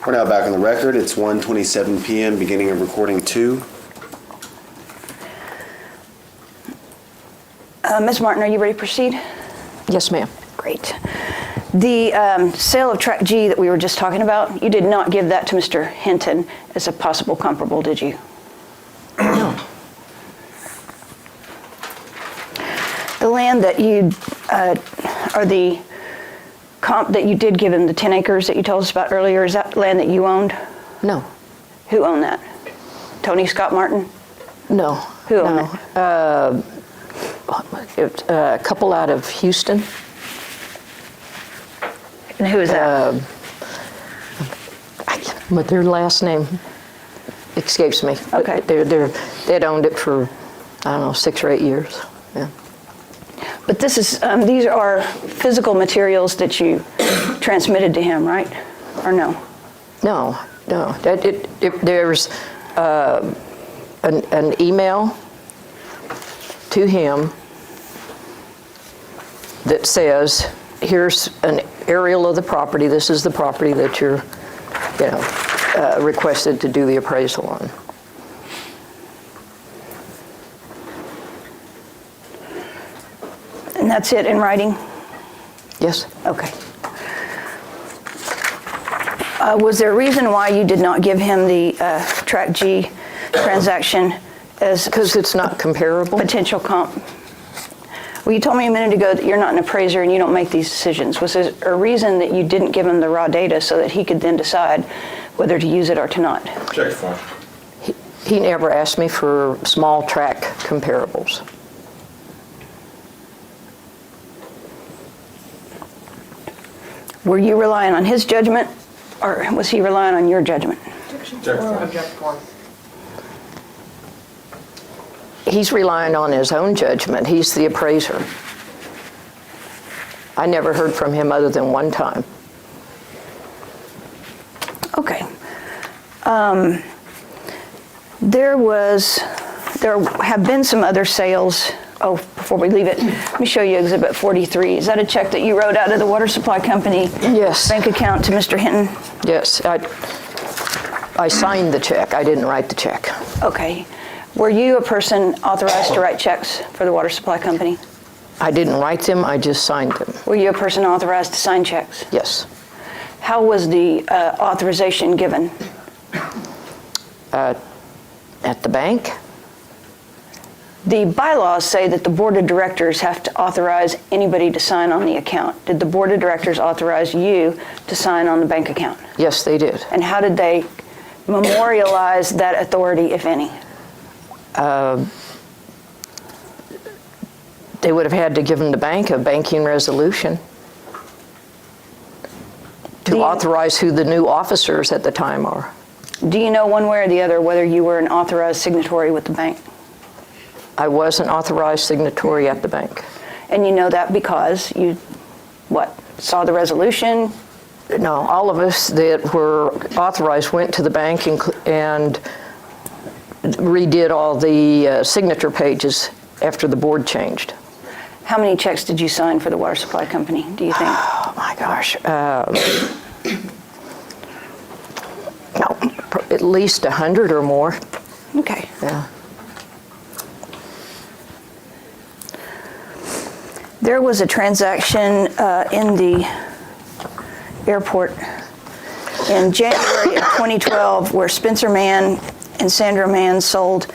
We're now back on the record. It's 1:27 p.m., beginning of recording 2. Ms. Martin, are you ready to proceed? Yes, ma'am. Great. The sale of Track G that we were just talking about, you did not give that to Mr. Hinton as a possible comparable, did you? No. The land that you, or the comp that you did give him, the 10 acres that you told us about earlier, is that land that you owned? No. Who owned that? Tony Scott Martin? No. Who owned it? A couple out of Houston. And who is that? But their last name escapes me. Okay. They'd owned it for, I don't know, 6 or 8 years. Yeah. But this is, these are physical materials that you transmitted to him, right? Or no? No. There's an email to him that says, here's an aerial of the property. This is the property that you're, requested to do the appraisal on. And that's it in writing? Yes. Okay. Was there a reason why you did not give him the Track G transaction as Because it's not comparable. potential comp? Well, you told me a minute ago that you're not an appraiser and you don't make these decisions. Was there a reason that you didn't give him the raw data so that he could then decide whether to use it or to not? Check the form. He never asked me for small track comparables. Were you relying on his judgment or was he relying on your judgment? Check the form. He's relying on his own judgment. He's the appraiser. I never heard from him other than one time. Okay. There have been some other sales. Oh, before we leave it, let me show you Exhibit 43. Is that a check that you wrote out of the water supply company Yes. bank account to Mr. Hinton? Yes, I signed the check. I didn't write the check. Okay. Were you a person authorized to write checks for the water supply company? I didn't write them. I just signed them. Were you a person authorized to sign checks? Yes. How was the authorization given? At the bank? The bylaws say that the board of directors have to authorize anybody to sign on the account. Did the board of directors authorize you to sign on the bank account? Yes, they did. And how did they memorialize that authority, if any? They would have had to give the bank a banking resolution to authorize who the new officers at the time are. Do you know one way or the other whether you were an authorized signatory with the bank? I was an authorized signatory at the bank. And you know that because you, saw the resolution? No, all of us that were authorized went to the bank and redid all the signature pages after the board changed. How many checks did you sign for the water supply company, do you think? Oh my gosh. No, at least 100 or more. Okay. Yeah. There was a transaction in the airport in January of 2012 where Spencer Mann and Sandra Mann sold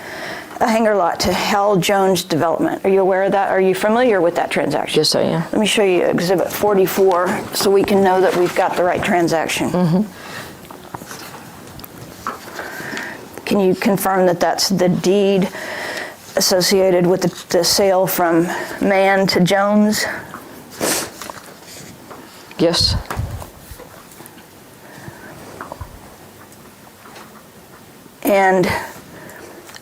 a hangar lot to Hal Jones Development. Are you aware of that? Are you familiar with that transaction? Yes, I am. Let me show you Exhibit 44 so we can know that we've got the right transaction. Mm-hmm. Can you confirm that that's the deed associated with the sale from Mann to Jones? Yes. And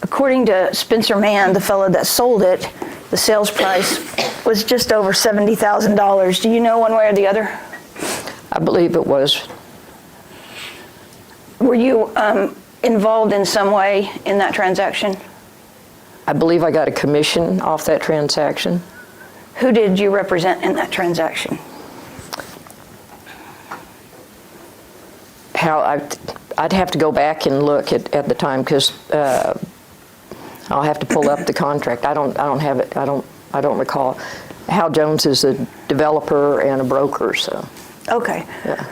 according to Spencer Mann, the fellow that sold it, the sales price was just over $70,000. Do you know one way or the other? I believe it was. Were you involved in some way in that transaction? I believe I got a commission off that transaction. Who did you represent in that transaction? how I'd have to go back and look at the time, because I'll have to pull up the contract. I don't have it. I don't recall. Hal Jones is a developer and a broker, so. Okay. Yeah.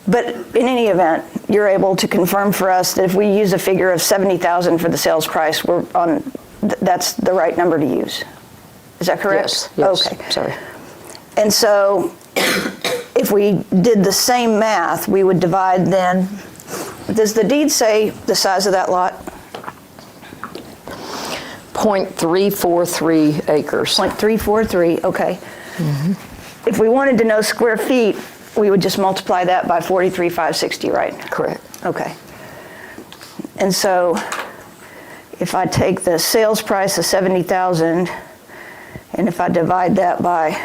But in any event, you're able to confirm for us that if we use a figure of 70,000 for the sales price, that's the right number to use. Is that correct? Yes. Okay. Sorry. And so if we did the same math, we would divide then, does the deed say the size of that lot? 0.343 acres. 0.343, okay. If we wanted to know square feet, we would just multiply that by 43,560, right? Correct. Okay. And so if I take the sales price of 70,000 and if I divide that by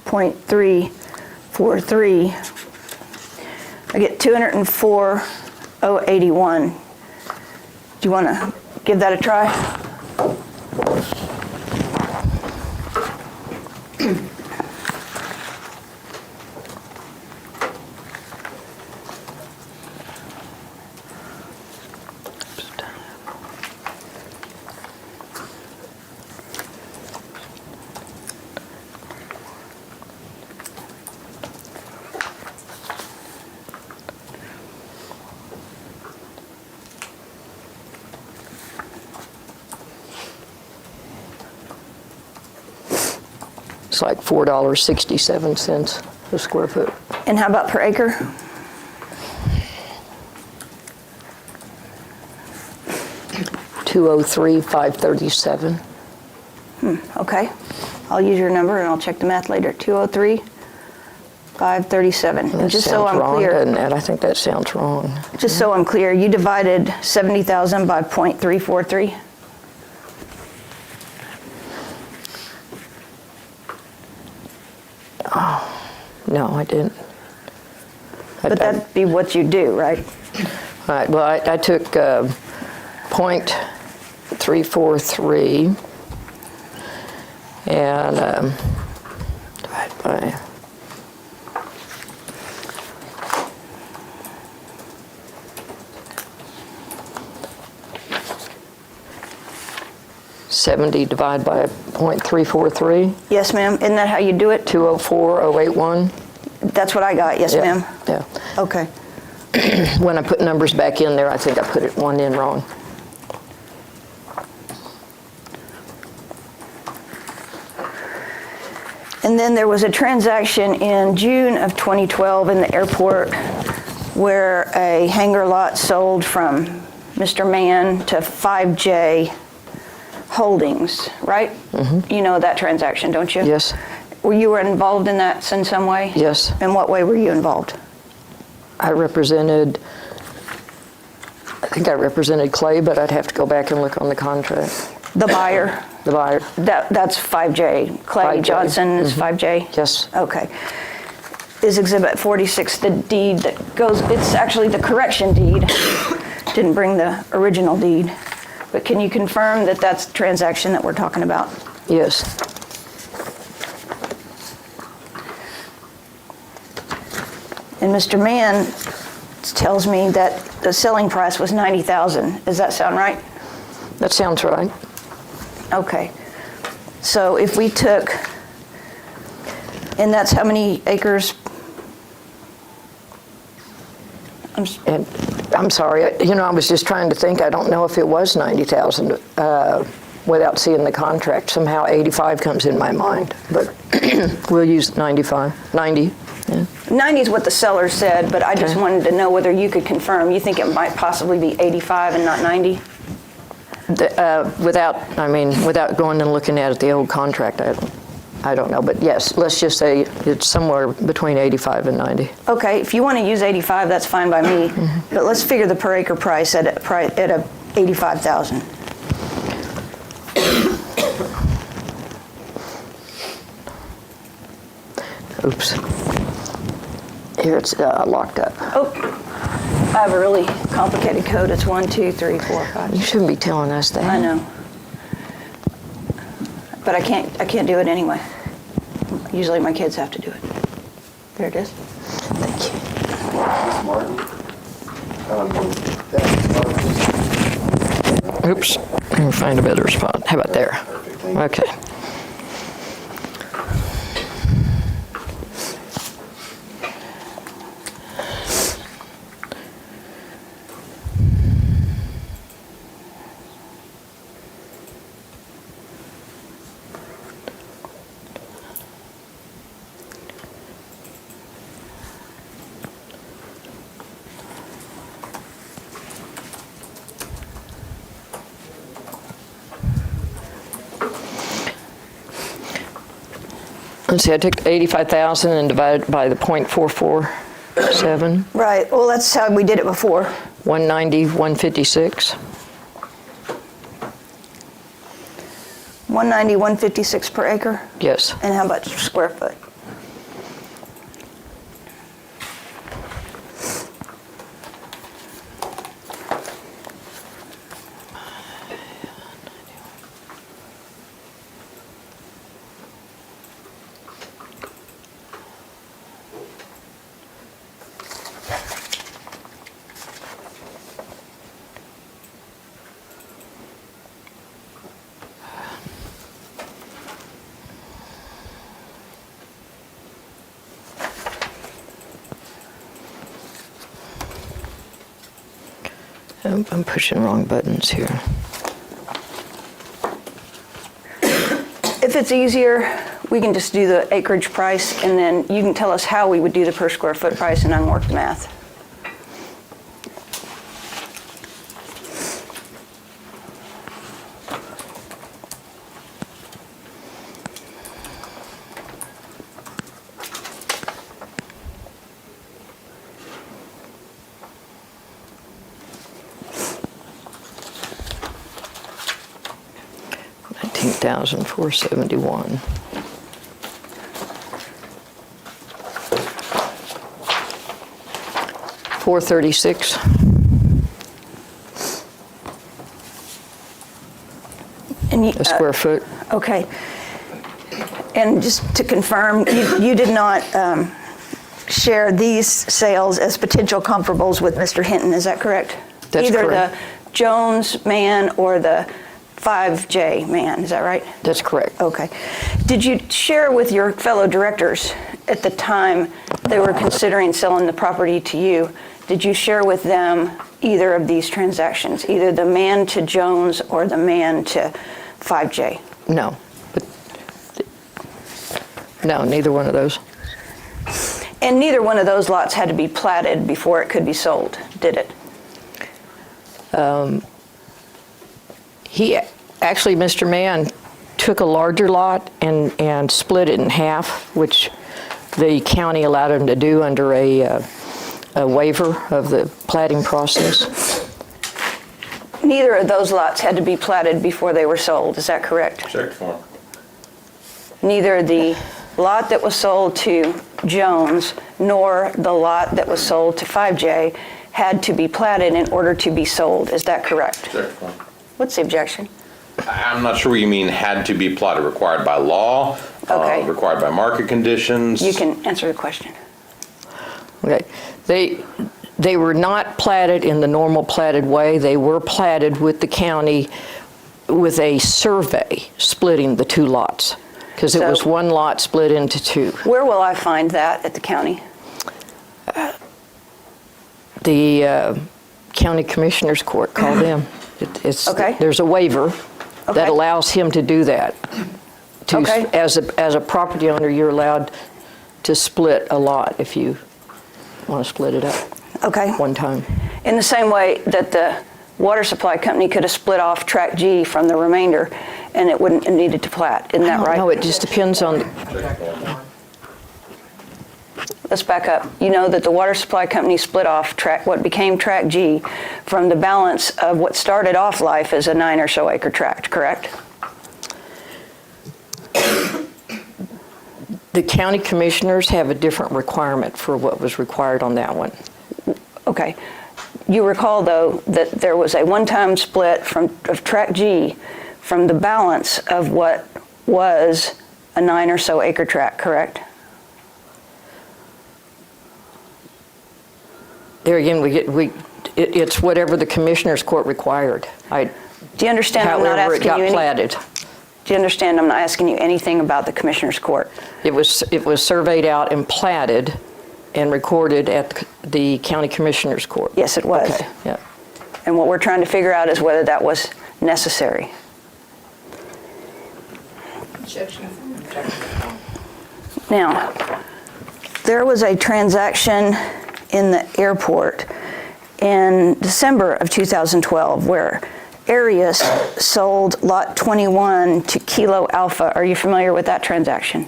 0.343, I get 204,081. Do you want to give that a try? It's like $4.67 a square foot. And how about per acre? $203,537. Okay. I'll use your number and I'll check the math later. 203,537. And just so I'm wrong, clear, doesn't it? I think that sounds wrong. just so I'm clear, you divided 70,000 by 0.343? No, I didn't. But that'd be what you do, right? Right, well, I took .343 and divided by 70 divided by .343. Yes, ma'am. Isn't that how you do it? 204,081. That's what I got. Yes, ma'am. Yeah. Okay. When I put numbers back in there, I think I put one in wrong. And then there was a transaction in June of 2012 in the airport where a hangar lot sold from Mr. Mann to 5J Holdings, right? Mm-hmm. You know that transaction, don't you? Yes. Were you involved in that in some way? Yes. In what way were you involved? I think I represented Clay, but I'd have to go back and look on the contract. The buyer? The buyer. That's 5J. Clay 5J. Johnson is 5J? Yes. Okay. Is Exhibit 46 the deed that goes, it's actually the correction deed. Didn't bring the original deed. But can you confirm that that's the transaction that we're talking about? Yes. And Mr. Mann tells me that the selling price was $90,000. Does that sound right? That sounds right. Okay. So if we took, and that's how many acres? And I'm sorry, I was just trying to think. I don't know if it was 90,000 without seeing the contract. Somehow 85 comes in my mind, but we'll use 90. Yeah. 90 is what the seller said, but I just wanted to know whether you could confirm. You think it might possibly be 85 and not 90? Without going and looking at the old contract, I don't know. But yes, let's just say it's somewhere between 85 and 90. Okay, if you want to use 85, that's fine by me. Mm-hmm. But let's figure the per acre price at a 85,000. Oops. Here it's locked up. Oh, I have a really complicated code. It's 1, 2, 3, 4, 5. You shouldn't be telling us that. I know. But I can't do it anyway. Usually my kids have to do it. There it is. Thank you. Oops, let me find a better spot. How about there? Perfect, thank you. Okay. Let's see, I took 85,000 and divided by the 0.447, Right, well, that's how we did it before. 190, 156. 190, 156 per acre? Yes. And how much square foot? I'm pushing wrong buttons here. If it's easier, we can just do the acreage price, and then you can tell us how we would do the per square foot price, and I can work the math. $19,471. $436. And you, A square foot. Okay. And just to confirm, you did not share these sales as potential comparables with Mr. Hinton, is that correct? That's Either correct. the Jones man or the 5J man, is that right? That's correct. Okay. Did you share with your fellow directors at the time they were considering selling the property to you, did you share with them either of these transactions, either the man to Jones or the man to 5J? No. No, neither one of those. And neither one of those lots had to be platted before it could be sold, did it? Actually, Mr. Mann took a larger lot and split it in half, which the county allowed him to do under a waiver of the platting process. Neither of those lots had to be platted before they were sold, is that correct? Check form. Neither the lot that was sold to Jones nor the lot that was sold to 5J had to be platted in order to be sold, is that correct? Check form. What's the objection? I'm not sure what you mean had to be plotted, required by law, Okay. required by market conditions. You can answer the question. Okay. They were not platted in the normal platted way. They were platted with the county with a survey splitting the two lots, because it So- was one lot split into two. Where will I find that at the county? The county commissioner's court called them. Okay. There's a waiver Okay. that allows him to do that. Okay. As a property owner, you're allowed to split a lot if you want to split it up Okay. one time. In the same way that the water supply company could have split off tract G from the remainder and it wouldn't have needed to plat, isn't that right? No, it just depends on, Let's back up. You know that the water supply company split off what became tract G from the balance of what started off life as a 9 or so acre tract, correct? the county commissioners have a different requirement for what was required on that one. Okay. You recall, though, that there was a one-time split of tract G from the balance of what was a 9 or so acre tract, correct? There again, It's whatever the Commissioners Court required. Do you understand I'm not However it asking got you platted. Do you understand I'm not asking you anything about the Commissioners Court? It was surveyed out and platted and recorded at the County Commissioners Court. Yes, it was. Okay, yeah. And what we're trying to figure out is whether that was necessary. Objection. Now, there was a transaction in the airport in December of 2012 where Arias sold Lot 21 to Kilo Alpha. Are you familiar with that transaction?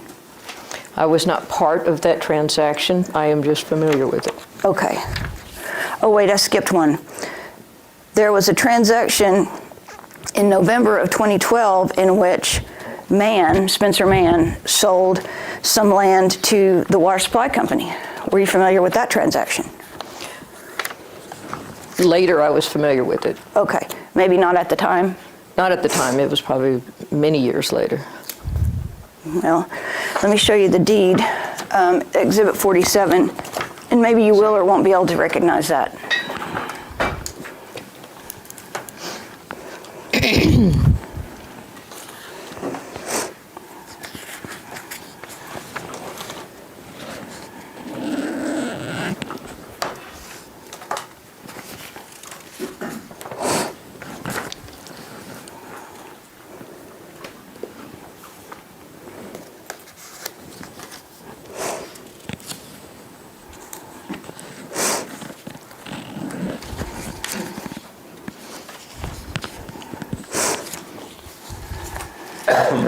I was not part of that transaction. I am just familiar with it. Okay. Oh, wait, I skipped one. There was a transaction in November of 2012 in which Spencer Mann, sold some land to the water supply company. Were you familiar with that transaction? Later, I was familiar with it. Okay, maybe not at the time? Not at the time. It was probably many years later. Well, let me show you the deed, Exhibit 47, and maybe you will or won't be able to recognize that.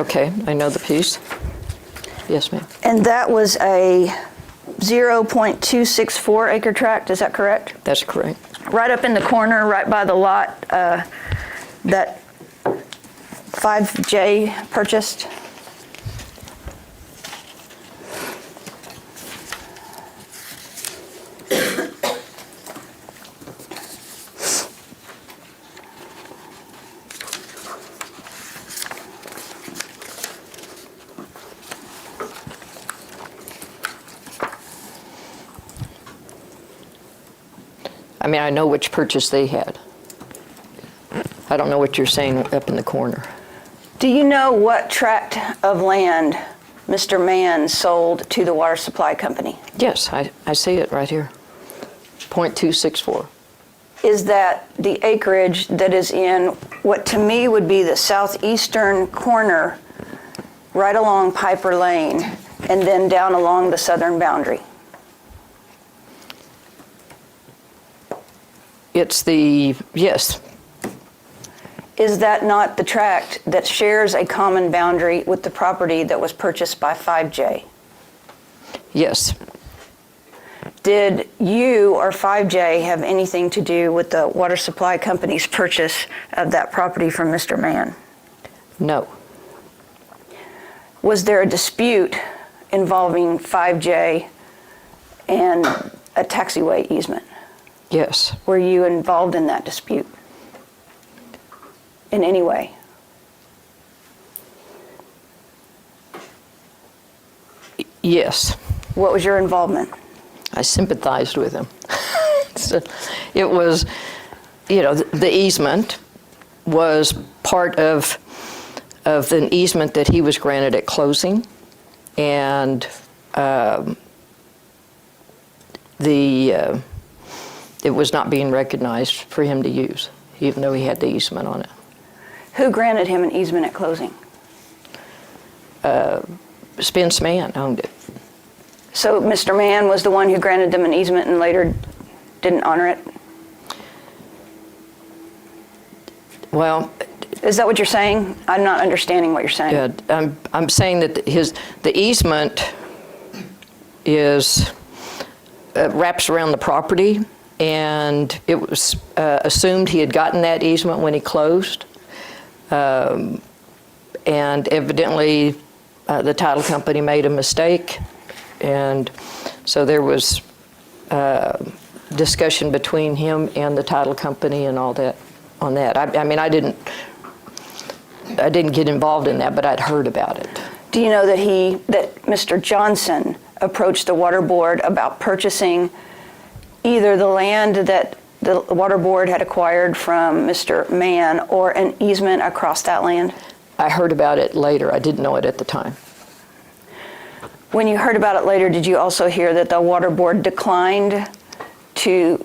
Okay, I know the piece. Yes, ma'am. And that was a 0.264 acre tract, is that correct? That's correct. Right up in the corner, right by the lot that 5J purchased? I mean, I know which purchase they had. I don't know what you're saying up in the corner. Do you know what tract of land Mr. Mann sold to the water supply company? Yes, I see it right here. 0.264. Is that the acreage that is in what to me would be the southeastern corner, right along Piper Lane, and then down along the southern boundary? Yes. Is that not the tract that shares a common boundary with the property that was purchased by 5J? Yes. Did you or 5J have anything to do with the water supply company's purchase of that property from Mr. Mann? No. Was there a dispute involving 5J and a taxiway easement? Yes. Were you involved in that dispute in any way? Yes. What was your involvement? I sympathized with him. So it was, the easement was part of an easement that he was granted at closing, and it was not being recognized for him to use, even though he had the easement on it. Who granted him an easement at closing? Spence Mann owned it. So Mr. Mann was the one who granted them an easement and later didn't honor it? Well, is that what you're saying? I'm not understanding what you're saying. Yeah, I'm saying that the easement is wraps around the property, and it was assumed he had gotten that easement when he closed, and evidently the title company made a mistake, and so there was discussion between him and the title company and all that on that. I mean, I didn't get involved in that, but I'd heard about it. Do you know that Mr. Johnson approached the water board about purchasing either the land that the water board had acquired from Mr. Mann or an easement across that land? I heard about it later. I didn't know it at the time. When you heard about it later, did you also hear that the water board declined to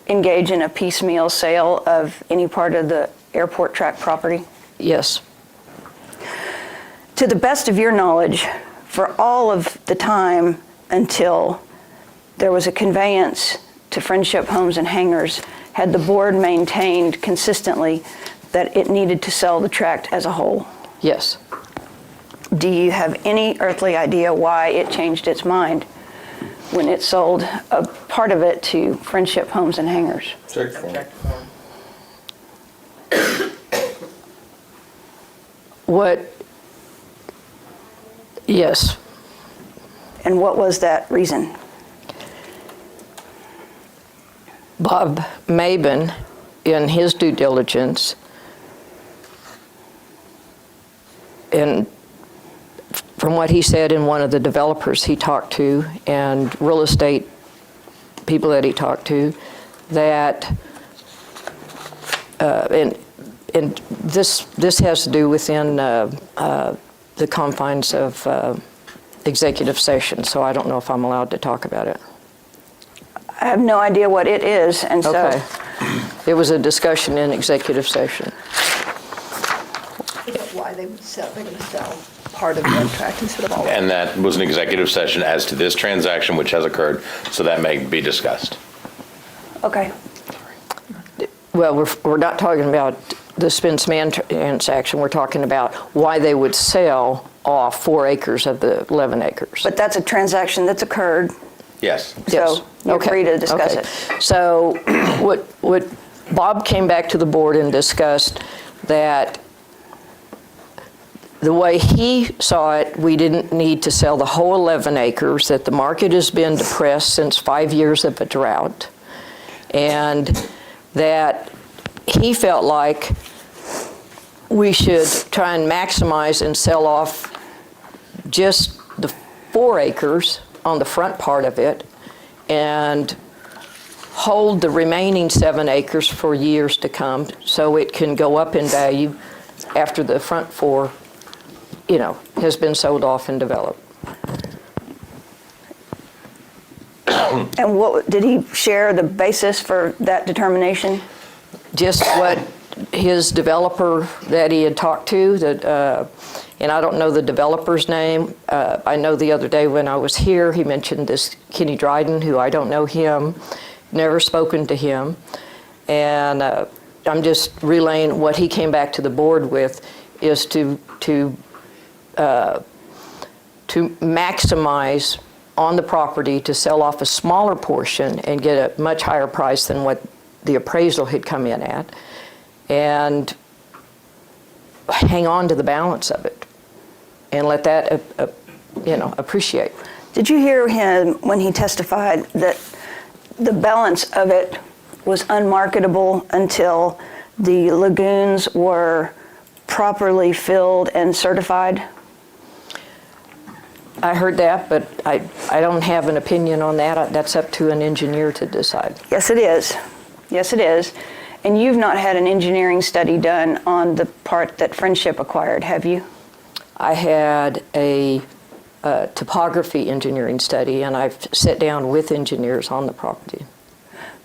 engage in a piecemeal sale of any part of the airport track property? Yes. To the best of your knowledge, for all of the time until there was a conveyance to Friendship Homes and Hangars, had the board maintained consistently that it needed to sell the tract as a whole? Yes. Do you have any earthly idea why it changed its mind when it sold a part of it to Friendship Homes and Hangars? Object form. Object form. Yes. And what was that reason? Bob Mabin, in his due diligence, and from what he said in one of the developers he talked to and real estate people that he talked to, that, and this has to do within the confines of executive session, so I don't know if I'm allowed to talk about it. I have no idea what it is, and so Okay. It was a discussion in executive session. Why they would sell, they're going to sell part of the tract instead of all of it. And that was an executive session as to this transaction which has occurred, so that may be discussed. okay. Well, we're not talking about the Spence-Mann transaction. We're talking about why they would sell off 4 acres of the 11 acres. But that's a transaction that's occurred, Yes. Yes. so you're Okay. free to discuss Okay. it. So what Bob came back to the board and discussed that the way he saw it, we didn't need to sell the whole 11 acres, that the market has been depressed since 5 years of a drought, and that he felt like we should try and maximize and sell off just the 4 acres on the front part of it and hold the remaining 7 acres for years to come so it can go up in value after the front 4, has been sold off and developed. And what, did he share the basis for that determination? Just what his developer that he had talked to, and I don't know the developer's name. I know the other day when I was here, he mentioned this Kenny Dryden, who I don't know him, never spoken to him. And I'm just relaying what he came back to the board with is to maximize on the property, to sell off a smaller portion and get a much higher price than what the appraisal had come in at, and hang on to the balance of it and let that appreciate. Did you hear him when he testified that the balance of it was unmarketable until the lagoons were properly filled and certified? I heard that, but I don't have an opinion on that. That's up to an engineer to decide. Yes, it is. Yes, it is. And you've not had an engineering study done on the part that Friendship acquired, have you? I had a topography engineering study, and I've sat down with engineers on the property.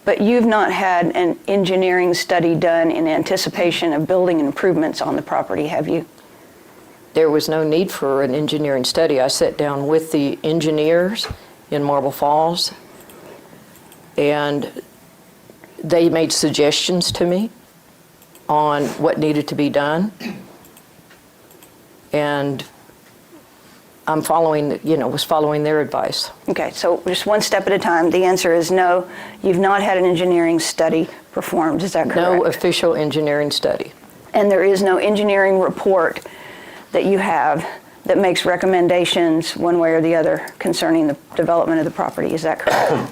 But you've not had an engineering study done in anticipation of building improvements on the property, have you? There was no need for an engineering study. I sat down with the engineers in Marble Falls, and they made suggestions to me on what needed to be done. And I'm was following their advice. Okay, so just one step at a time. The answer is no, you've not had an engineering study performed, is that correct? No official engineering study. And there is no engineering report that you have that makes recommendations one way or the other concerning the development of the property, is that correct?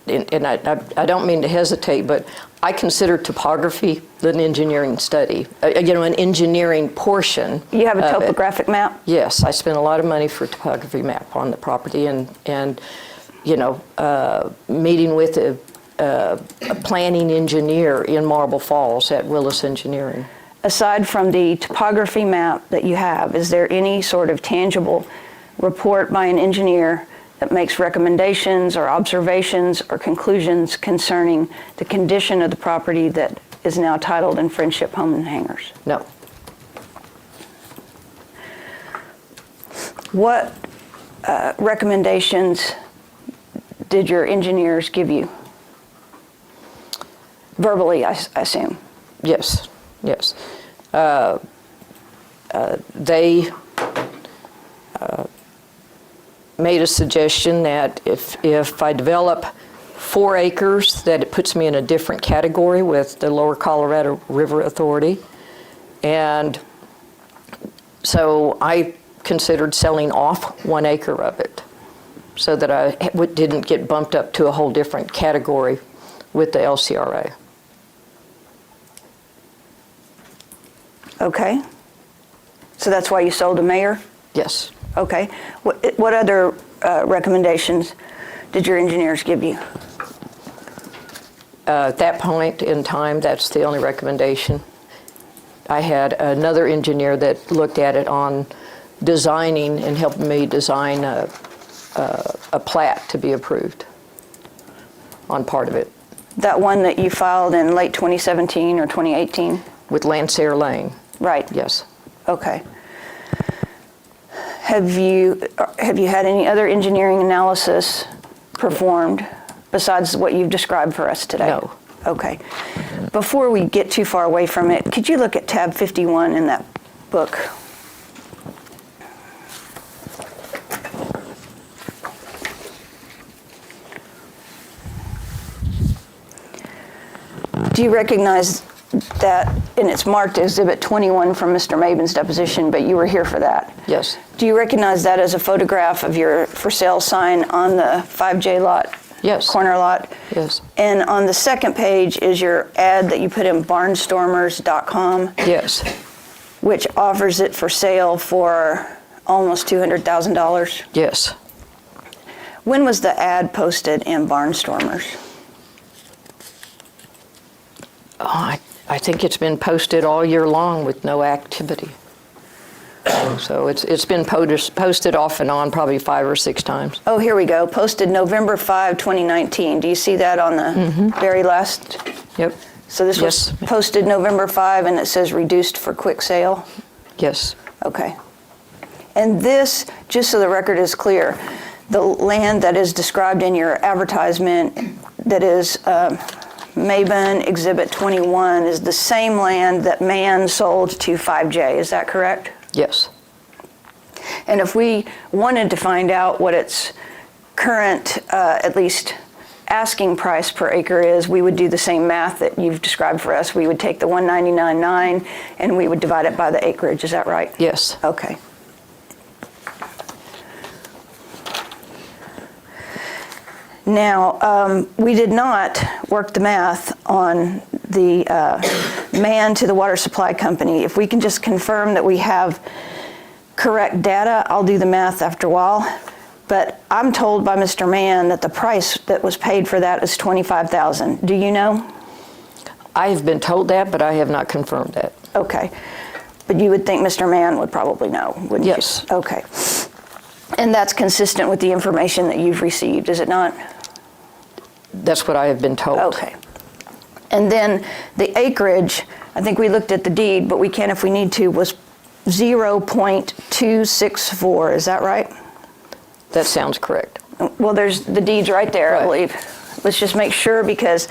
And I don't mean to hesitate, but I consider topography an engineering study, an engineering portion. You have a of it. topographic map? Yes, I spent a lot of money for a topography map on the property, and meeting with a planning engineer in Marble Falls at Willis Engineering. Aside from the topography map that you have, is there any sort of tangible report by an engineer that makes recommendations or observations or conclusions concerning the condition of the property that is now titled in Friendship Home and Hangars? No. What recommendations did your engineers give you? Verbally, I assume. Yes. They made a suggestion that if I develop 4 acres, that it puts me in a different category with the Lower Colorado River Authority. And so I considered selling off 1 acre of it so that I didn't get bumped up to a whole different category with the LCRA. Okay. So that's why you sold to Mayor? Yes. Okay. What other recommendations did your engineers give you? At that point in time, that's the only recommendation. I had another engineer that looked at it on designing and helped me design a plat to be approved on part of it. That one that you filed in late 2017 or 2018? With Lancaster Lane. Right. Yes. Okay. Have you had any other engineering analysis performed besides what you've described for us today? No. Okay. Before we get too far away from it, could you look at tab 51 in that book? Do you recognize that, and it's marked Exhibit 21 from Mr. Maben's deposition, but you were here for that? Yes. Do you recognize that as a photograph of your for sale sign on the 5J lot? Yes. Corner lot? Yes. And on the second page is your ad that you put in barnstormers.com, Yes. which offers it for sale for almost $200,000. Yes. When was the ad posted in Barnstormers? Oh, I think it's been posted all year long with no activity. So it's been posted off and on probably 5 or 6 times. Oh, here we go. Posted November 5, 2019. Do you see that on the very last? Yep. So this was posted November 5 and it says reduced for quick sale? Yes. Okay. And this, just so the record is clear, the land that is described in your advertisement that is Maben Exhibit 21 is the same land that Mann sold to 5J. Is that correct? Yes. And if we wanted to find out what its current, at least asking price per acre is, we would do the same math that you've described for us. We would take the 199.9 and we would divide it by the acreage. Is that right? Yes. Okay. Now, we did not work the math on the man to the water supply company. If we can just confirm that we have correct data, I'll do the math after a while. But I'm told by Mr. Mann that the price that was paid for that is $25,000. Do you know? I have been told that, but I have not confirmed that. Okay. But you would think Mr. Mann would probably know, wouldn't you? Yes. Okay. And that's consistent with the information that you've received, is it not? That's what I have been told. Okay. And then the acreage, I think we looked at the deed, but we can if we need to, was 0.264, is that right? That sounds correct. Well, there's the deed's right there, I believe. Let's just make sure because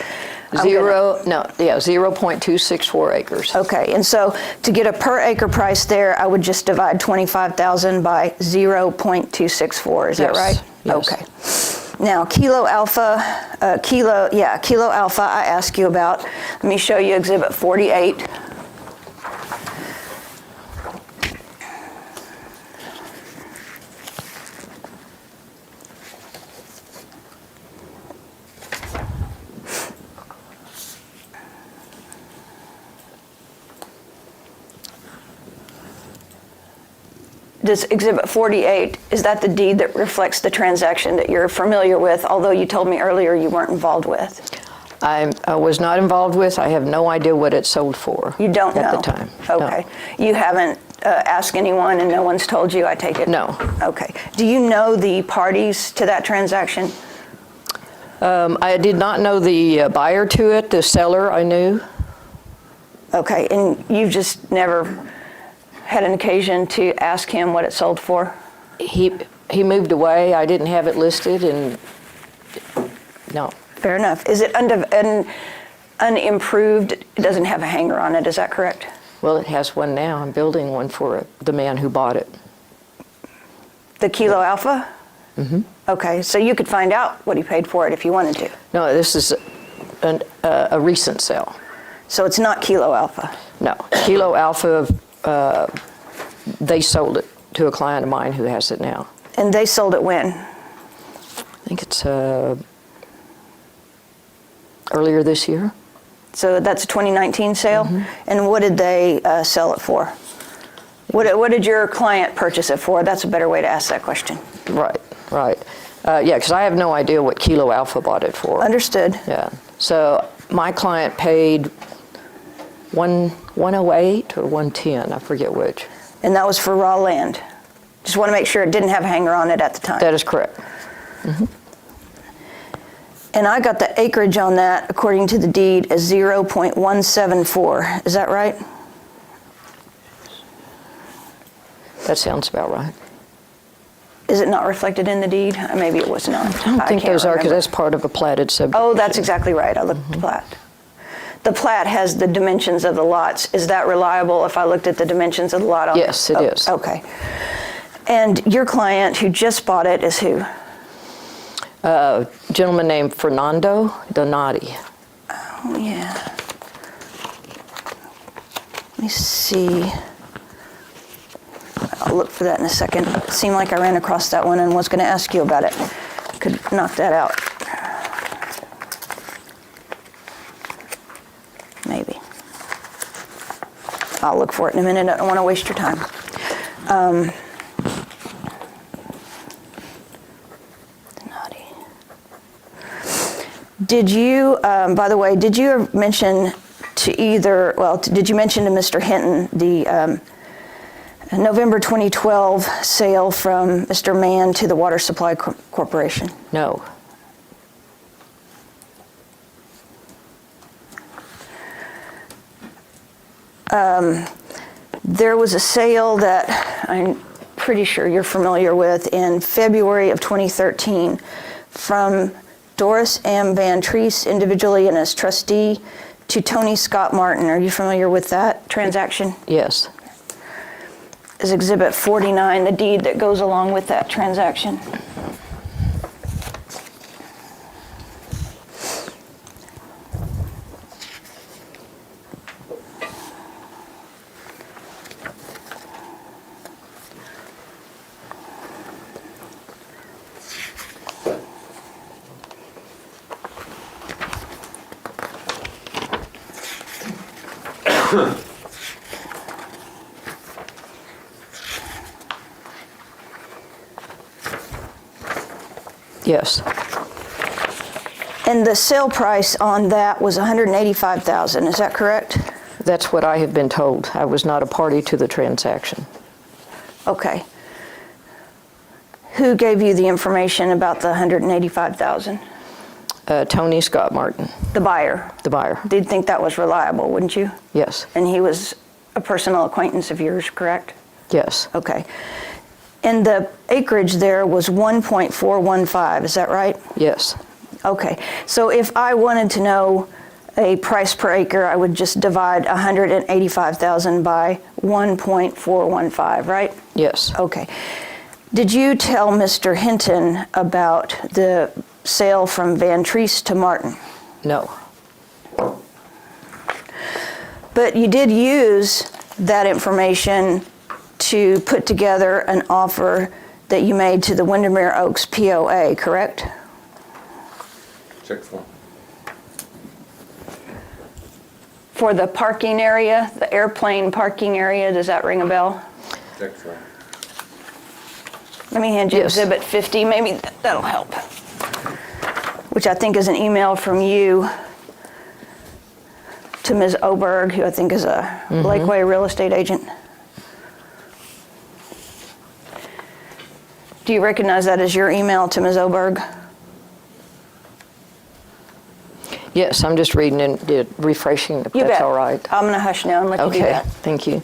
0.264 acres. Okay, and so to get a per acre price there, I would just divide 25,000 by 0.264, is that right? Yes. Okay. Now, Kilo Alpha, Kilo Alpha I asked you about. Let me show you Exhibit 48. Does Exhibit 48, is that the deed that reflects the transaction that you're familiar with, although you told me earlier you weren't involved with? I was not involved with. I have no idea what it sold for. You don't know? At the time. Okay. You haven't asked anyone and no one's told you, I take it? No. Okay. Do you know the parties to that transaction? I did not know the buyer to it. The seller I knew. Okay. And you've just never had an occasion to ask him what it sold for? He moved away. I didn't have it listed, and no. Fair enough. Is it unimproved? It doesn't have a hanger on it, is that correct? Well, it has one now. I'm building one for the man who bought it. The Kilo Alpha? Mm-hmm. Okay, so you could find out what he paid for it if you wanted to. No, this is a recent sale. So it's not Kilo Alpha? No. Kilo Alpha, they sold it to a client of mine who has it now. And they sold it when? I think it's earlier this year. So that's a 2019 sale? Mm-hmm. And what did they sell it for? What did your client purchase it for? That's a better way to ask that question. Right. Yeah, because I have no idea what Kilo Alpha bought it for. Understood. Yeah. So my client paid 108 or 110, I forget which. And that was for raw land? Just want to make sure it didn't have a hanger on it at the time. That is correct. Mm-hmm. And I got the acreage on that, according to the deed, as 0.174. Is that right? That sounds about right. Is it not reflected in the deed? Maybe it was not. I don't think can't those are, because remember. that's part of a platted subdivision. Oh, that's exactly right. I looked at the plat. The plat has the dimensions of the lots. Is that reliable if I looked at the dimensions of the lot? Yes, it is. Okay. And your client who just bought it is who? A gentleman named Fernando Donati. Oh, yeah. Let me see. I'll look for that in a second. It seemed like I ran across that one and was going to ask you about it. Could knock that out. Maybe. I'll look for it in a minute. I don't want to waste your time. Did you, by the way, did you mention to did you mention to Mr. Hinton the November 2012 sale from Mr. Mann to the Water Supply Corporation? No. There was a sale that I'm pretty sure you're familiar with in February of 2013 from Doris M. Van Treese, individually and as trustee, to Tony Scott Martin. Are you familiar with that transaction? Yes. Is Exhibit 49 the deed that goes along with that transaction? Yes. And the sale price on that was $185,000, is that correct? That's what I have been told. I was not a party to the transaction. Okay. Who gave you the information about the $185,000? Tony Scott Martin, The buyer. the buyer. You'd think that was reliable, wouldn't you? Yes. And he was a personal acquaintance of yours, correct? Yes. Okay. And the acreage there was 1.415, is that right? Yes. Okay. So if I wanted to know a price per acre, I would just divide 185,000 by 1.415, right? Yes. Okay. Did you tell Mr. Hinton about the sale from Van Treese to Martin? No. But you did use that information to put together an offer that you made to the Windermere Oaks POA, correct? Check form. For the parking area, the airplane parking area, does that ring a bell? Check form. Let me hand you Yes. Exhibit 50, maybe that'll help. Which I think is an email from you to Ms. Oberg, who I think is a Lakeway real estate agent. Do you recognize that as your email to Ms. Oberg? Yes, I'm just reading and refreshing, if You that's bet. all right. I'm going to hush now and let you do Okay, that. thank you.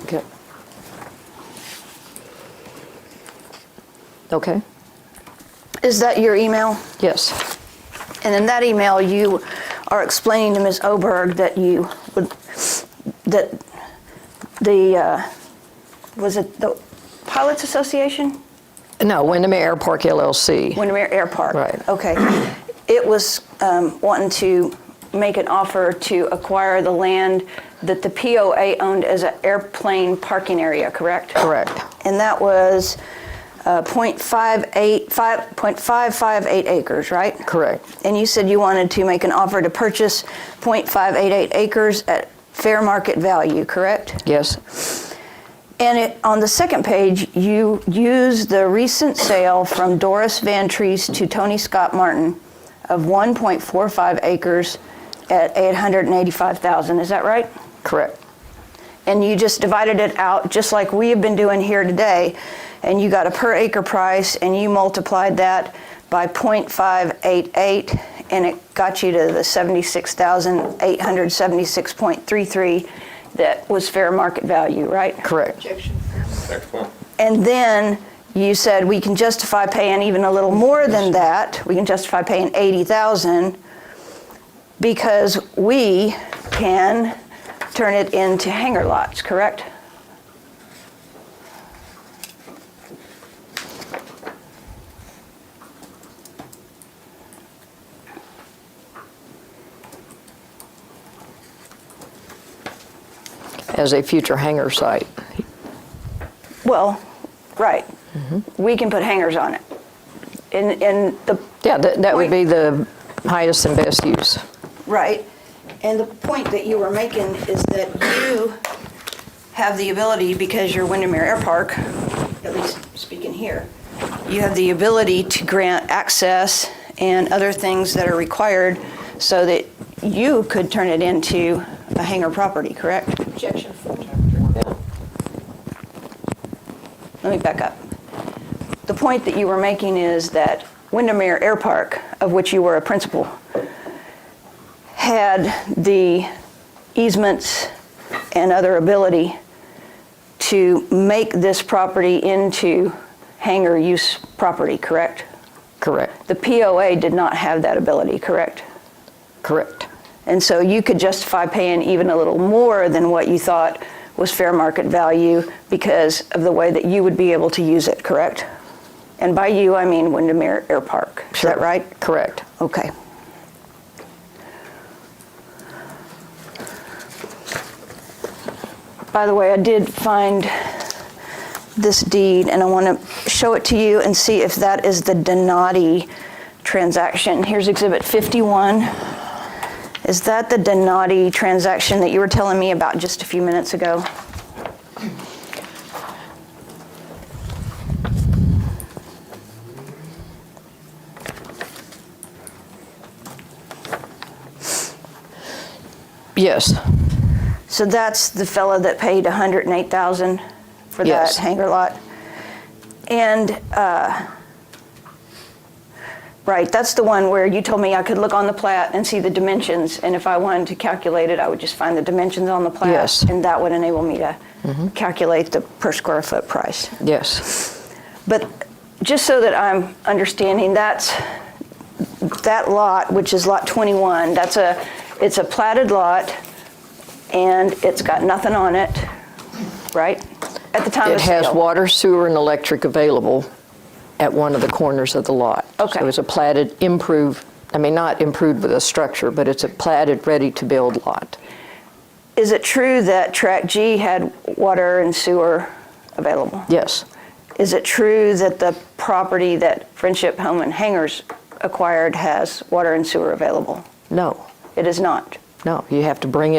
Okay. Okay, Is that your email? yes, And in that email, you are explaining to Ms. Oberg that you would, that the, was it the Pilots Association? no, Windermere Air Park LLC. Windermere Air Park. Right. Okay. It was wanting to make an offer to acquire the land that the POA owned as an airplane parking area, correct? Correct, And that was 0.558 acres, right? correct, And you said you wanted to make an offer to purchase 0.588 acres at fair market value, correct? yes, And on the second page, you use the recent sale from Doris Van Treese to Tony Scott Martin of 1.45 acres at $885,000. Is that right? correct, And you just divided it out just like we have been doing here today, and you got a per acre price, and you multiplied that by 0.588, and it got you to the 76,876.33 that was fair market value, right? correct, Next one. And then you said we can justify paying even a little more than that. We can justify paying $80,000 because we can turn it into hangar lots, correct? as a future hangar site. Well, right. We can put hangars on it. And the Yeah, that would point- be the highest and best use. Right. And the point that you were making is that you have the ability, because you're Windermere Air Park, at least speaking here, you have the ability to grant access and other things that are required so that you could turn it into a hangar property, correct? Objection 4. Let me back up. The point that you were making is that Windermere Air Park, of which you were a principal, had the easements and other ability to make this property into hangar use property, correct? Correct, The POA did not have that ability, correct? correct, And so you could justify paying even a little more than what you thought was fair market value because of the way that you would be able to use it, correct? And by you, I mean Windermere Air Park. Is that Sure. right? correct. Okay. By the way, I did find this deed, and I want to show it to you and see if that is the Donati transaction. Here's Exhibit 51. Is that the Donati transaction that you were telling me about just a few minutes ago? Yes, So that's the fellow that paid $108,000 for Yes. that hangar lot. And, right, that's the one where you told me I could look on the plat and see the dimensions, and if I wanted to calculate it, I would just find the dimensions on the plat. Yes. And that would enable me to calculate the per square foot price. yes, But just so that I'm understanding, that lot, which is lot 21, it's a platted lot, and it's got nothing on it, right? At the time it of sale. has water, sewer, and electric available at one of the corners of the lot. Okay. So it's a platted, improved, I mean, not improved with a structure, but it's a platted, ready-to-build lot. Is it true that Track G had water and sewer available? Yes, Is it true that the property that Friendship Home and Hangars acquired has water and sewer available? no, It is not. no, you have to bring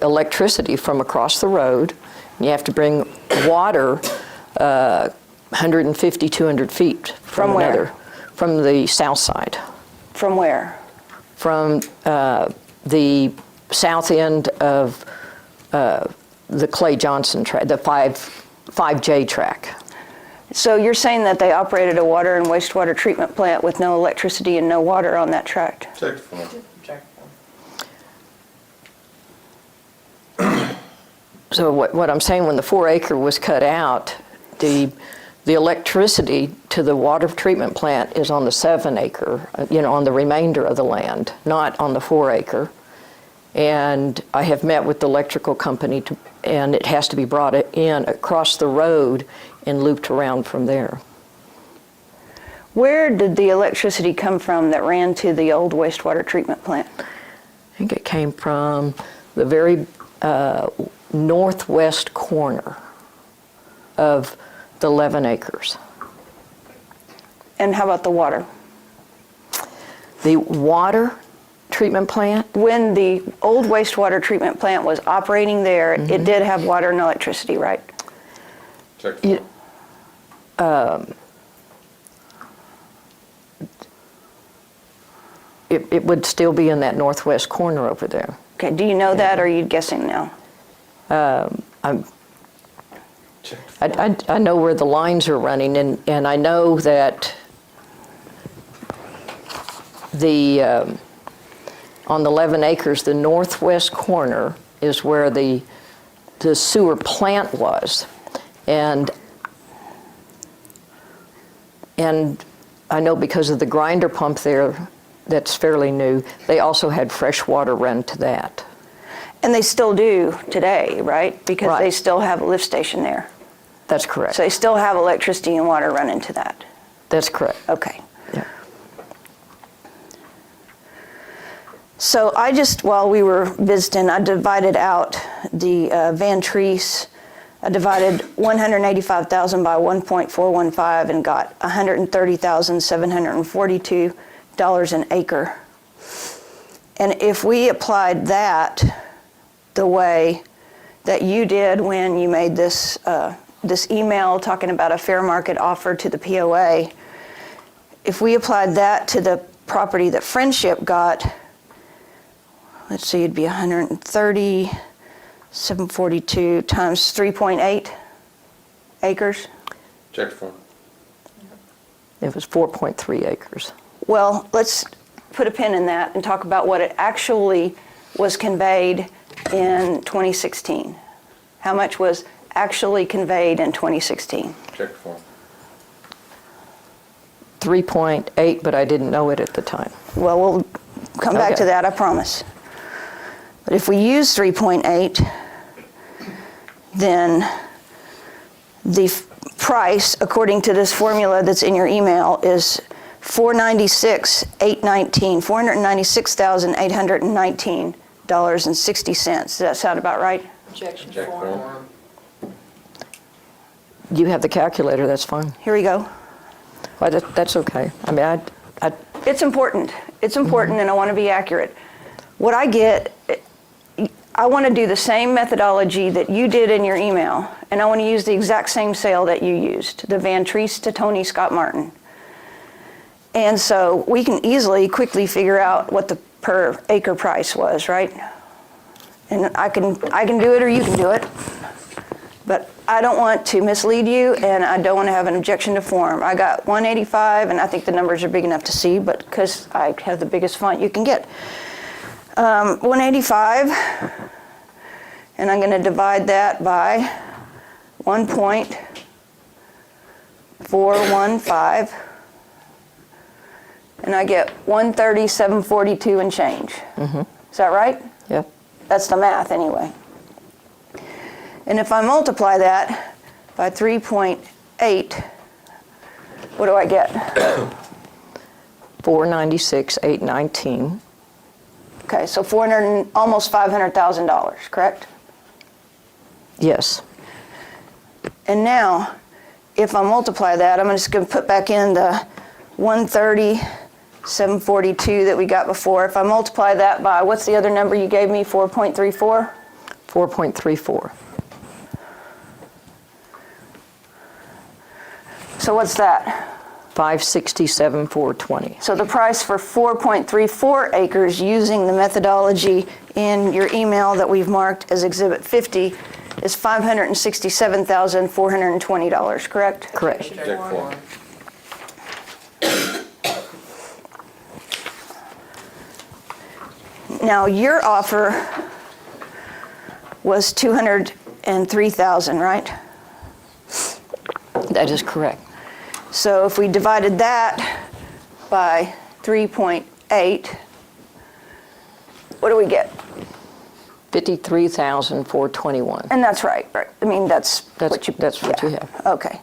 electricity from across the road, and you have to bring water 150, 200 feet from From where? another. From the south side. From where? From the south end of the Clay Johnson track, the 5J track. So you're saying that they operated a water and wastewater treatment plant with no electricity and no water on that tract? Check form. So what I'm saying, when the 4 acre was cut out, the electricity to the water treatment plant is on the 7 acre, on the remainder of the land, not on the 4 acre. And I have met with the electrical company, and it has to be brought in across the road and looped around from there. Where did the electricity come from that ran to the old wastewater treatment plant? I think it came from the very northwest corner of the 11 acres. And how about the water? The water treatment plant, When the old wastewater treatment plant was operating there, it did have water and electricity, right? Check form. it would still be in that northwest corner over there. Okay, do you know that, or are you guessing now? Check. I know where the lines are running, and I know that on the 11 acres, the northwest corner is where the sewer plant was. And I know because of the grinder pump there, that's fairly new, they also had fresh water run to that. And they still do today, right? Because Right. they still have a lift station there. That's correct. So they still have electricity and water running to that. That's correct. Okay. Yeah. So I just, while we were visiting, I divided out the Van Treese. I divided 185,000 by 1.415 and got $130,742 an acre. And if we applied that the way that you did when you made this this email talking about a fair market offer to the POA, if we applied that to the property that Friendship got, let's see, it'd be 130,742 times 3.8 acres. Check form. It was 4.3 acres. Well, let's put a pin in that and talk about what it actually was conveyed in 2016. How much was actually conveyed in 2016? Check form. 3.8, but I didn't know it at the time. Well, we'll come back to Okay. that, I promise. But if we use 3.8, then the price, according to this formula that's in your email, is $496,819.60. Does that sound about right? Check form. You have the calculator, that's fine. Here we go. Well, that's okay. I mean, I It's important. It's important, and I want to be accurate. What I get, I want to do the same methodology that you did in your email, and I want to use the exact same sale that you used, the Van Treese to Tony Scott Martin. And so we can quickly figure out what the per acre price was, right? And I can do it or you can do it. But I don't want to mislead you, and I don't want to have an objection to form. I got 185, and I think the numbers are big enough to see, but because I have the biggest font you can get. 185, and I'm going to divide that by 1.415, and I get 137.42 and change. Is that right? Yep. That's the math anyway. And if I multiply that by 3.8, what do I get? 496,819. Okay, so almost $500,000, correct? Yes. And now, if I multiply that, I'm just going to put back in the 130,742 that we got before. If I multiply that by, what's the other number you gave me, 4.34? 4.34. So what's that? 567,420. So the price for 4.34 acres using the methodology in your email that we've marked as Exhibit 50 is $567,420, correct? Correct. Check form. Now, your offer was $203,000, right? That is correct. So if we divided that by 3.8, what do we get? 53,421. And that's right. I mean, that's what you have. Okay.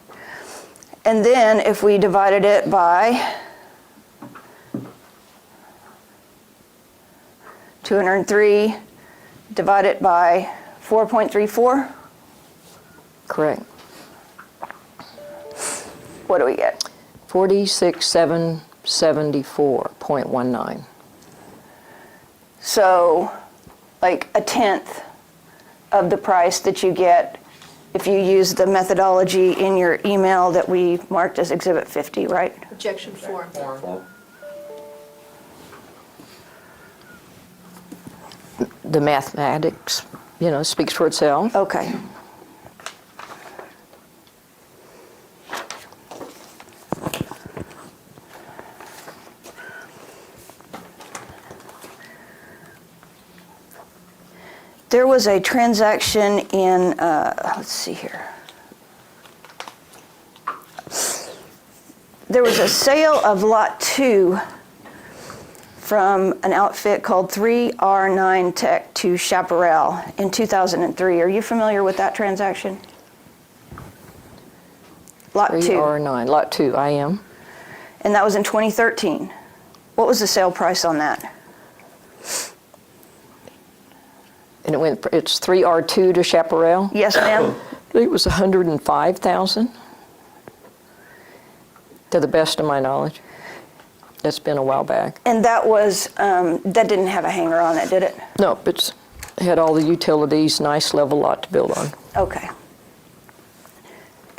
And then if we divided it by 203, divide it by 4.34, Correct. what do we get? 46,774.19. So, like a tenth of the price that you get if you use the methodology in your email that we marked as Exhibit 50, right? Objection form. Form. The mathematics, speaks for itself. Okay. There was a transaction in, let's see here. There was a sale of Lot 2 from an outfit called 3R9 Tech to Chaparral in 2003. Are you familiar with that transaction? Lot 2. 3R9, Lot 2, I am. And that was in 2013. What was the sale price on that? And it's 3R2 to Chaparral? Yes, ma'am. I think it was 105,000, to the best of my knowledge. That's been a while back. And that was, that didn't have a hangar on it, did it? No, it had all the utilities, nice level lot to build on. Okay.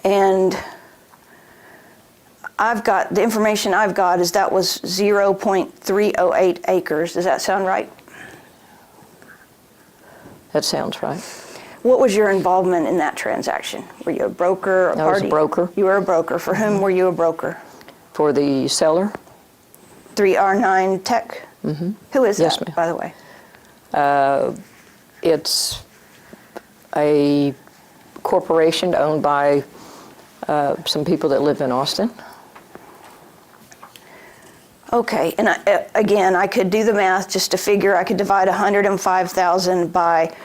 And the information I've got is that was 0.308 acres. Does that sound right? That sounds right. What was your involvement in that transaction? Were you a broker or a party? I was a broker. You were a broker. For whom were you a broker? For the seller? 3R9 Tech? Mm-hmm. Who is Yes, that, ma'am. by the way? It's a corporation owned by some people that live in Austin. Okay, and again, I could do the math just to figure I could divide 105,000 by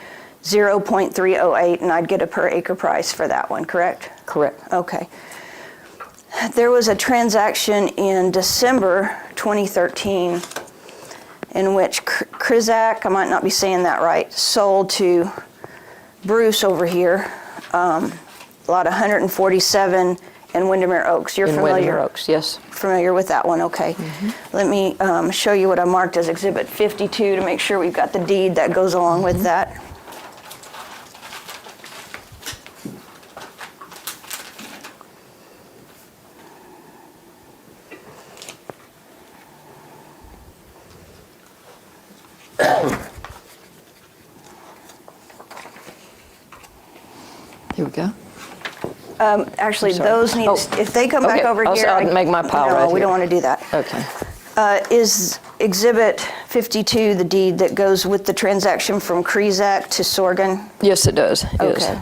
0.308 and I'd get a per acre price for that one, correct? Correct. Okay. There was a transaction in December 2013 in which Krizak, I might not be saying that right, sold to Bruce over here, lot 147 in Windermere Oaks. You're familiar? In Windermere Oaks, yes. Familiar with that one, okay. Let me show you what I marked as Exhibit 52 to make sure we've got the deed that goes along with that. Actually, sorry. those need, if they come back Okay, over I'll- here. I'll make my pile right No, we don't here. want to do that. Okay. Is Exhibit 52 the deed that goes with the transaction from Krizak to Sorgan? Yes, it does. Yes. Okay.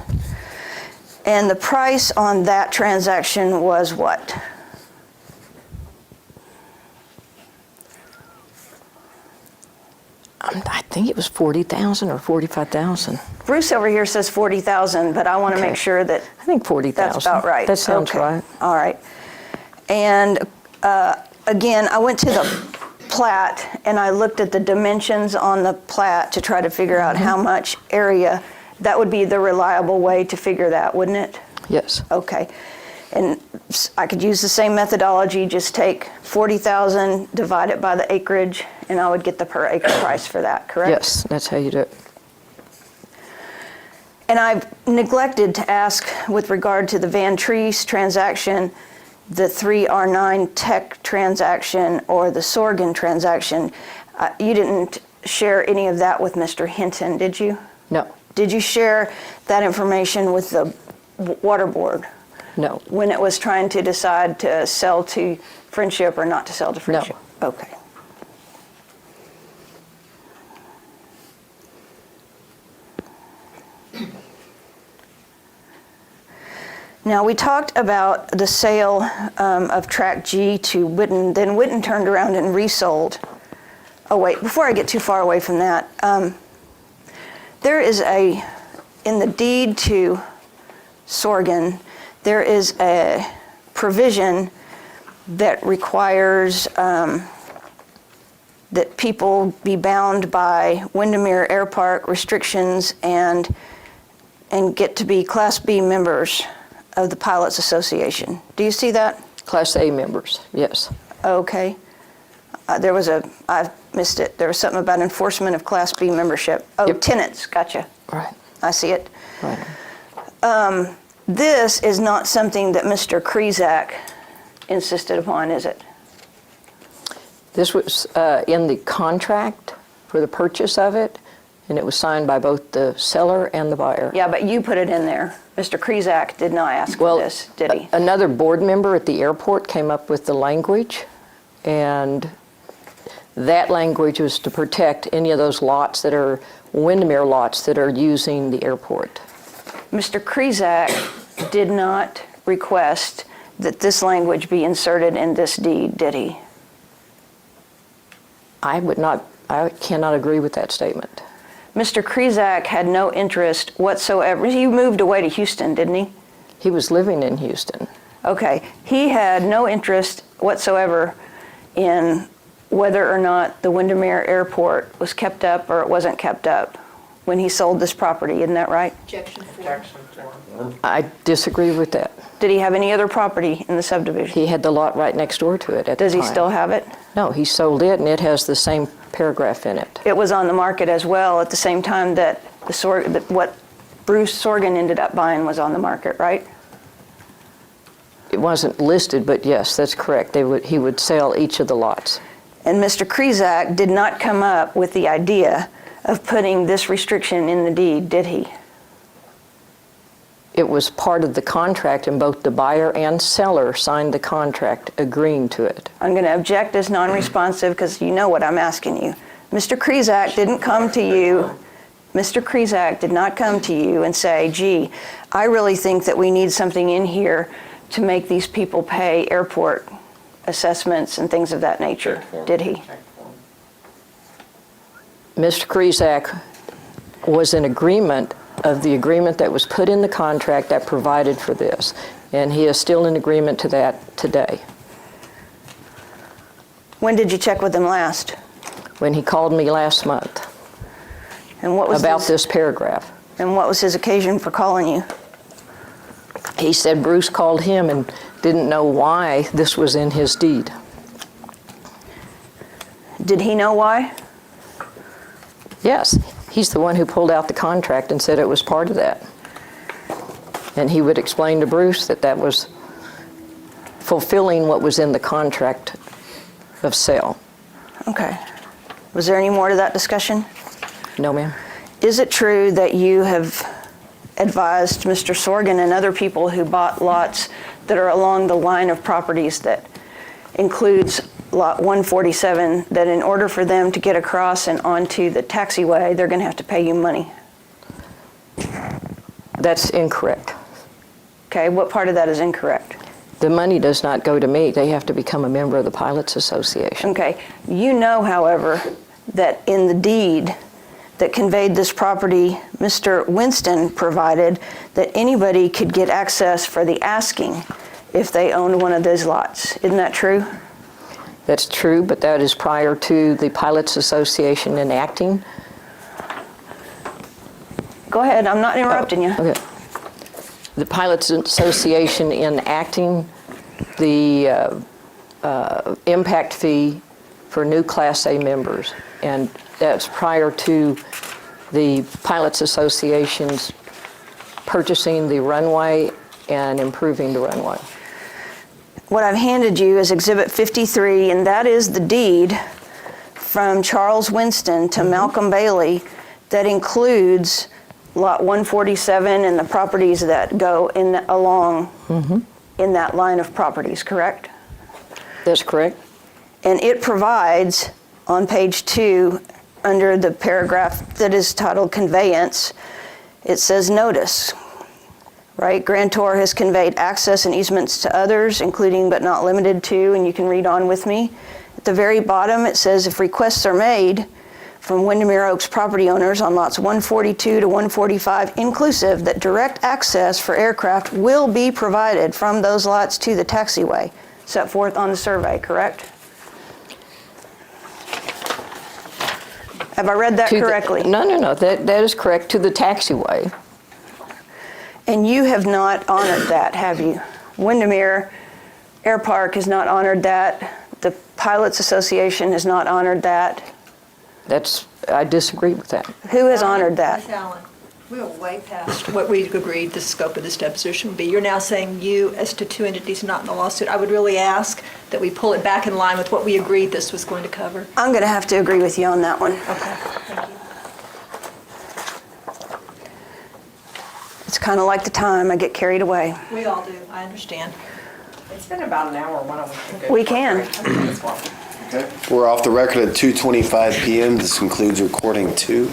And the price on that transaction was what? I think it was 40,000 or 45,000. Bruce over here says 40,000, but I want to Okay. make sure that I think 40,000. that's about right. That sounds Okay. right. All right. And again, I went to the plat and I looked at the dimensions on the plat to try to figure out how much area. That would be the reliable way to figure that, wouldn't it? Yes. Okay. And I could use the same methodology, just take 40,000, divide it by the acreage, and I would get the per acre price for that, correct? Yes, that's how you do it. And I've neglected to ask with regard to the Van Treese transaction, the 3R9 Tech transaction, or the Sorgan transaction. You didn't share any of that with Mr. Hinton, did you? No, Did you share that information with the water board no. when it was trying to decide to sell to Friendship or not to sell to Friendship? Okay. Now, we talked about the sale of Track G to Witten, then Witten turned around and resold. Oh, wait, before I get too far away from that, there is in the deed to Sorgan, there is a provision that requires that people be bound by Windermere Air Park restrictions and get to be Class B members of the Pilots Association. Do you see that? Class A members, yes. Okay. I missed it. There was something about enforcement of Class B membership. Oh, Yep. tenants, gotcha. Right, I see it. right. This is not something that Mr. Krizak insisted upon, is it? This was in the contract for the purchase of it, and it was signed by both the seller and the buyer. Yeah, but you put it in there. Mr. Krizak did not ask for this, did he? Another board member at the airport came up with the language, and that language was to protect any of those lots that are Windermere lots that are using the airport. Mr. Krizak did not request that this language be inserted in this deed, did he? I cannot agree with that statement. Mr. Krizak had no interest whatsoever. He moved away to Houston, didn't he? He was living in Houston. Okay. He had no interest whatsoever in whether or not the Windermere Airport was kept up or it wasn't kept up when he sold this property. Isn't that right? Objection form. I disagree with that. Did he have any other property in the subdivision? He had the lot right next door to it at the Does time. he still have it? No, he sold it, and it has the same paragraph in it. It was on the market as well at the same time that what Bruce Sorgan ended up buying was on the market, right? It wasn't listed, but yes, that's correct. He would sell each of the lots. And Mr. Krizak did not come up with the idea of putting this restriction in the deed, did he? It was part of the contract, and both the buyer and seller signed the contract agreeing to it. I'm going to object as non-responsive because you know what I'm asking you. Mr. Krizak didn't come to you. Mr. Krizak did not come to you and say, gee, I really think that we need something in here to make these people pay airport assessments and things of that nature, did he? Mr. Krizak was in agreement of the agreement that was put in the contract that provided for this, and he is still in agreement to that today. When did you check with him last? When he called me last month And what was about his, this paragraph, and what was his occasion for calling you? he said Bruce called him and didn't know why this was in his deed. Did he know why? Yes, he's the one who pulled out the contract and said it was part of that. And he would explain to Bruce that that was fulfilling what was in the contract of sale. Okay. Was there any more to that discussion? No, ma'am. Is it true that you have advised Mr. Sorgan and other people who bought lots that are along the line of properties that includes lot 147, that in order for them to get across and onto the taxiway, they're going to have to pay you money. That's incorrect. Okay, what part of that is incorrect? The money does not go to me. They have to become a member of the Pilots Association. Okay, you know, however, that in the deed that conveyed this property, Mr. Winston provided that anybody could get access for the asking if they owned one of those lots. Isn't that true? That's true, but that is prior to the Pilots Association enacting. Go ahead, I'm not interrupting you. Okay. The Pilots Association enacting the impact fee for new Class A members, and that's prior to the Pilots Association's purchasing the runway and improving the runway. What I've handed you is Exhibit 53, and that is the deed from Charles Winston to Malcolm Bailey that includes Lot 147 and the properties that go along in that line of properties, correct? That's correct. And it provides on page 2, under the paragraph that is titled Conveyance, it says notice, right? Grantor has conveyed access and easements to others, including but not limited to, and you can read on with me. At the very bottom, it says if requests are made from Windermere Oaks property owners on lots 142 to 145 inclusive, that direct access for aircraft will be provided from those lots to the taxiway set forth on the survey, correct? Have I read that correctly? No. That is correct, to the taxiway. And you have not honored that, have you? Windermere Air Park has not honored that. The Pilots Association has not honored that. I disagree with that. Who has honored that? Ms. Allen, we are way past what we agreed the scope of this deposition would be. You're now saying you, as to two entities not in the lawsuit. I would really ask that we pull it back in line with what we agreed this was going to cover. I'm going to have to agree with you on that one. Okay, thank you. It's kind of like the time I get carried away. We all do, I understand. It's been about an hour. Why don't we? We can. Okay, as well. We're off the record at 2:25 PM. This concludes recording 2.